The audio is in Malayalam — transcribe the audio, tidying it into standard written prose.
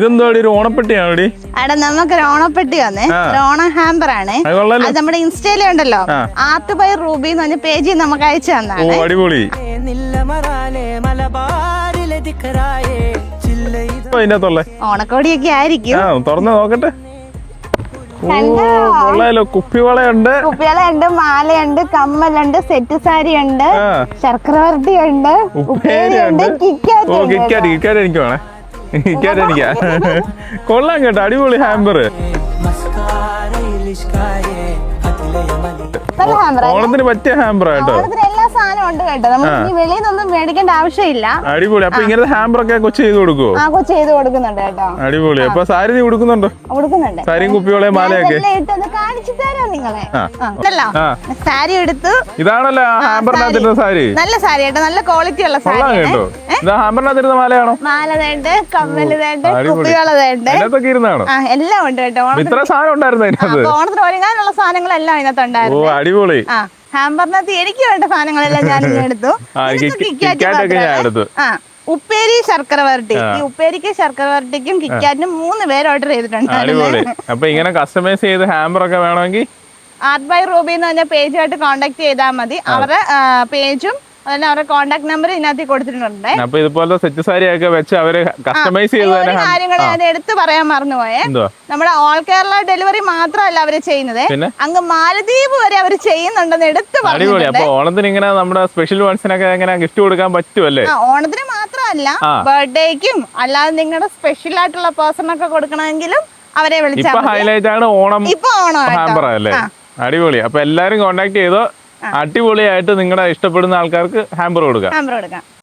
ഇതെന്തോടി ഒരു ഓണപ്പെട്ടിയാണോടി? അവിടെ നമുക്കൊരു ഓണപ്പെട്ടി വന്നേ, ഓണ ഹാമ്പർ ആണ്. അത് നമ്മുടെ ഇൻസ്റ്റയില് ഉണ്ടല്ലോ, ആർട്ട് ബൈ റൂബി എന്ന് പറഞ്ഞ പേജിൽ നമുക്ക് അയച്ചു തന്നാണ്. അടിപൊളി. ഓണക്കോടിയൊക്കെ ആയിരിക്കും. തുറന്ന് നോക്കട്ടെ. കുപ്പിവളയുണ്ട്, മാലയുണ്ട്, കമ്മലുണ്ട്, സെറ്റ് സാരി ഉണ്ട്, ശർക്കര വരട്ടി ഉണ്ട്, ഉപ്പേരിയുണ്ട്, കിക്കാറ്റ് എനിക്ക് വേണേ. എനിക്കാ കൊള്ളാം കേട്ടോ, അടിപൊളി ഹാമ്പർ. ഓണത്തിന് പറ്റിയ ഹാമ്പർ കേട്ടോ. എല്ലാ സാധനവും ഉണ്ട് കേട്ടോ, നമുക്ക് വെളിയിൽ നിന്നൊന്നും മേടിക്കേണ്ട ആവശ്യമില്ല. അടിപൊളി. അപ്പൊ ഇങ്ങനത്തെ ഹാമ്പർ ഒക്കെ കൊച്ചു ചെയ്ത് കൊടുക്കുവോ? ആ, കൊച്ചു ചെയ്ത് കൊടുക്കുന്നുണ്ട് കേട്ടോ. അടിപൊളി. അപ്പൊ സാരി നീ കൊടുക്കുന്നുണ്ടോ? കൊടുക്കുന്നുണ്ട്. സാരിയും കുപ്പിയോളെ മാലയൊക്കെ കാണിച്ചു തരാം നിങ്ങളെ. സാരി എടുത്തു. ഇതാണല്ലോ ഹാമ്പറിനകത്തിരുന്ന സാരി. നല്ല സാരി കേട്ടോ, നല്ല ക്വാളിറ്റി ഉള്ള സാരി കേട്ടോ. ഇത് ഹാമ്പറിനകത്തിരുന്ന മാലയാണോ? മാല വേണ്ട, കമ്മല് വേണ്ട, കുപ്പികള വേണ്ട, ഇരുന്നാണോ? എല്ലാം ഉണ്ട് കേട്ടോ. ഇത്ര സാധനം ഉണ്ടായിരുന്നു അതിനകത്ത്. ഓണത്തിന് ഒരുങ്ങാനുള്ള സാധനങ്ങളെല്ലാം അതിനകത്ത് ഉണ്ടായിരുന്നു. അടിപൊളി. ഹാമ്പറിനകത്ത് എനിക്ക് വേണ്ട സാധനങ്ങളെല്ലാം ഞാൻ എടുത്തു. ഉപ്പേരി, ശർക്കര വരട്ടി. ഈ ഉപ്പേരിക്ക്, ശർക്കര വരട്ടിക്കും കിക്കാറ്റിനും 3 പേര് ഓർഡർ ചെയ്തിട്ടുണ്ട്. അപ്പൊ ഇങ്ങനെ കസ്റ്റമൈസ് ചെയ്ത് ഹാമ്പർ ഒക്കെ വേണമെങ്കിൽ ആർട്ട് ബൈ റൂബി എന്ന് പറഞ്ഞ പേജുമായിട്ട് കോൺടാക്ട് ചെയ്താൽ മതി. അവരുടെ പേജും അതന്നെ അവരുടെ കോൺടാക്ട് നമ്പർ ഇതിനകത്ത് കൊടുത്തിട്ടുണ്ട്. അപ്പൊ ഇതുപോലെ സെറ്റ് സാരി ഒക്കെ വെച്ച് അവര് കസ്റ്റമൈസ് ചെയ്ത് കാര്യങ്ങൾ ഞാൻ എടുത്തു പറയാൻ മറന്നുപോയെ. നമ്മുടെ ഓൾ കേരള ഡെലിവറി മാത്രമല്ല അവര് ചെയ്യുന്നത്, അങ്ങ് മാലദ്വീപ് വരെ അവർ ചെയ്യുന്നുണ്ടെന്ന് എടുത്ത് പറഞ്ഞു. അപ്പൊ ഓണത്തിന് ഇങ്ങനെ നമ്മുടെ സ്പെഷ്യൽ വൺസിനൊക്കെ എങ്ങനെ ഗിഫ്റ്റ് കൊടുക്കാൻ പറ്റുമല്ലേ? ഓണത്തിന് മാത്രമല്ല, ബർത്ത്ഡേക്കും അല്ലാതെ നിങ്ങളുടെ സ്പെഷ്യൽ ആയിട്ടുള്ള പേഴ്സണൊക്കെ കൊടുക്കണമെങ്കിലും അവരെ വിളിച്ചാൽ ഹൈലൈറ്റ് ആണ് ഓണം. ഇപ്പൊ ഓണം ഹാമ്പർ അല്ലേ? അടിപൊളി. അപ്പൊ എല്ലാരും കോൺടാക്ട് ചെയ്തോ, അടിപൊളിയായിട്ട് നിങ്ങളുടെ ഇഷ്ടപ്പെടുന്ന ആൾക്കാർക്ക് ഹാമ്പർ കൊടുക്കാം.